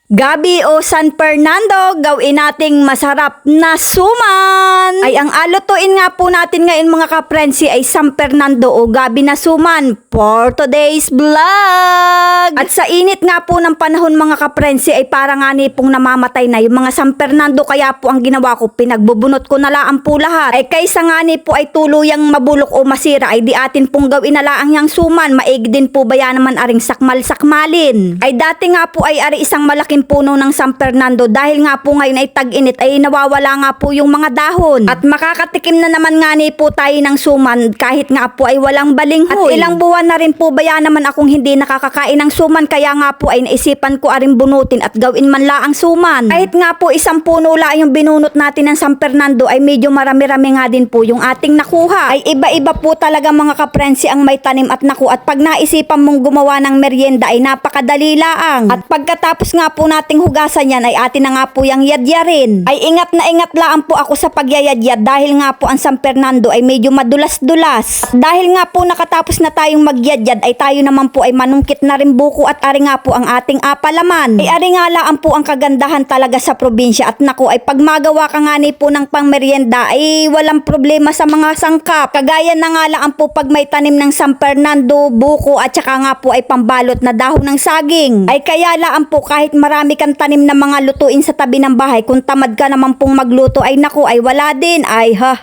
Gabi o San Fernando, gawin nating masarap na suman. Ay ang alutuin nga po natin ngayon mga kaprensi ay San Fernando o gabi na suman for today's vlog. At sa init nga po ng panahon mga kaprensi ay parang nga ni pong namamatay na yung mga San Fernando, kaya po ang ginawa ko pinagbubunot ko na laang po lahat. Ay kaysa nga ni po ay tuluyang mabulok o masira ay di atin pong gawin na laang yang suman. Maigi din po ba yan naman aring sakmal-sakmalin. Ay dati nga po ay ari isang malaking puno ng San Fernando, dahil nga po ngayon ay tag-init ay nawawala nga po yung mga dahon. At makakatikim na naman nga ni po tayo ng suman kahit nga po ay walang balinghoy. At ilang buwan na rin po ba yan naman akong hindi nakakakain ng suman, kaya nga po ay naisipan ko aring bunutin at gawin man laang suman. Kahit nga po isang puno la yung binunot natin ng San Fernando ay medyo marami-rami nga din po yung ating nakuha. Ay iba-iba po talaga mga kaprensi ang may tanim at naku, at pag naisipan mong gumawa ng merienda ay napakadali laang. At pagkatapos nga po nating hugasan yan ay atin na nga po yung yadyarin. Ay ingat na ingat laang po ako sa pagyayadyad dahil nga po ang San Fernando ay medyo madulas-dulas. At dahil nga po nakatapos na tayong magyadyad ay tayo naman po ay manungkit na rin buko at ari nga po ang ating apalaman. Ay ari nga laang po ang kagandahan talaga sa probinsya, at naku ay pag magawa ka nga ni po ng pangmerienda ay walang problema sa mga sangkap. Kagaya na nga laang po pag may tanim ng San Fernando, buko at saka nga po ay pambalot na dahon ng saging. Ay kaya laang po kahit marami kang tanim na mga lutuin sa tabi ng bahay, kung tamad ka naman pong magluto ay naku ay wala din. Ay ha.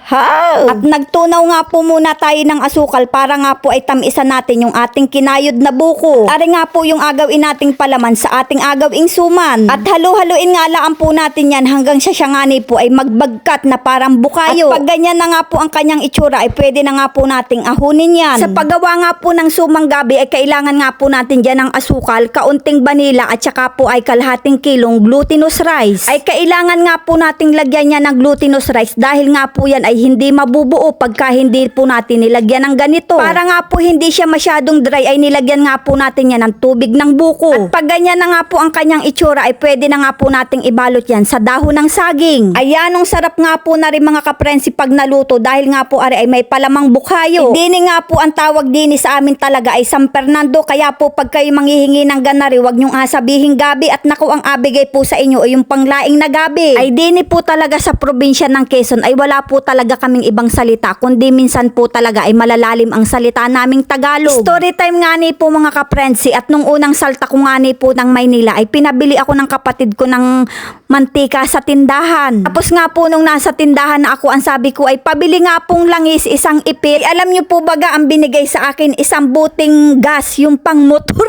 At nagtunaw nga po muna tayo ng asukal para nga po ay tamisan natin yung ating kinayod na buko. Ari nga po yung agawin nating palaman sa ating agawing suman. At halu-haluin nga laan po natin yan hanggang siya nga ni po ay magbagkat na parang bukayo. At pag ganyan na nga po ang kanyang itsura ay pwede na nga po nating ahunin yan. Sa paggawa nga po ng sumang gabi ay kailangan nga po natin dyan ng asukal, kaunting vanilla at saka po ay kalahating kilong glutinous rice. Ay kailangan nga po nating lagyan niya ng glutinous rice dahil nga po yan ay hindi mabubuo pagka hindi po natin nilagyan ng ganito. Para nga po hindi siya masyadong dry ay nilagyan nga po natin yan ng tubig ng buko. At pag ganyan na nga po ang kanyang itsura ay pwede na nga po nating ibalot yan sa dahon ng saging. Ayan, ang sarap nga po na rin mga kaprensi pag naluto dahil nga po ari ay may palamang bukhayo. Dini nga po ang tawag dini sa amin talaga ay San Fernando, kaya po pag kayo manghihingi ng ganari wag nyong sabihin gabi, at naku ang abigay po sa inyo ay yung panglaing na gabi. Ay dini po talaga sa probinsya ng Quezon ay wala po talaga kaming ibang salita, kundi minsan po talaga ay malalalim ang salita naming Tagalog. Story time nga ni po mga kaprensi, at nung unang salta ko nga ni po ng Maynila ay pinabili ako ng kapatid ko ng mantika sa tindahan. Tapos nga po nung nasa tindahan na ako, ang sabi ko ay pabili nga pong langis, isang ipit. Ay, alam niyo po baga ang binigay sa akin, isang buting gas, yung pang motor.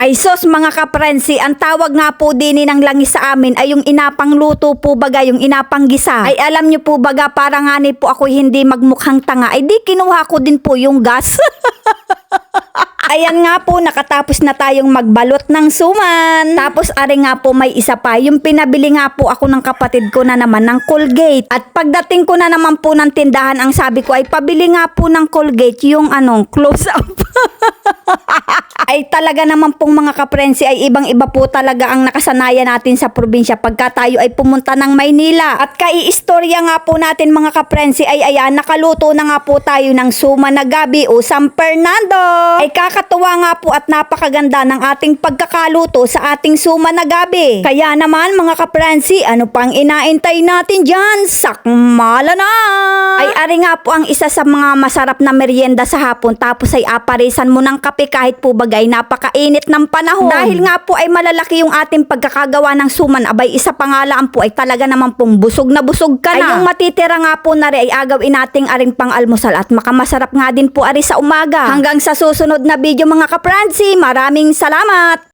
Ay sos mga kaprensi, ang tawag nga po din ng langis sa amin ay yung inapang luto po baga, yung inapang gisa. Ay alam niyo po baga, para nga ni po ako hindi magmukhang tanga, ay di kinuha ko din po yung gas. Ayan nga po, nakatapos na tayong magbalot ng suman. Tapos ari nga po may isa pa, yung pinabili nga po ako ng kapatid ko na naman ng Colgate. At pagdating ko na naman po ng tindahan, ang sabi ko ay pabili nga po ng Colgate yung close up. Ay talaga naman pong mga kaprensi ay ibang-iba po talaga ang nakasanayan natin sa probinsya pagka tayo ay pumunta ng Maynila. At kaiistorya nga po natin mga kaprensi ay ayan, nakaluto na nga po tayo ng suman na gabi o San Fernando. Ay kakatuwa nga po at napakaganda ng ating pagkakaluto sa ating suman na gabi. Kaya naman mga kaprensi, ano pang inaintay natin dyan? Sakmala na! Ay ari nga po ang isa sa mga masarap na merienda sa hapon, tapos ay aparisan mo ng kape kahit po bagay napakainit ng panahon. Dahil nga po ay malalaki yung ating pagkakagawa ng suman, abay isa pa nga lang po ay talaga naman pong busog na busog ka na. Ay yung matitira nga po na rin ay agawin nating aring pang almusal, at makamasarap nga din po ari sa umaga. Hanggang sa susunod na video mga kapransi, maraming salamat!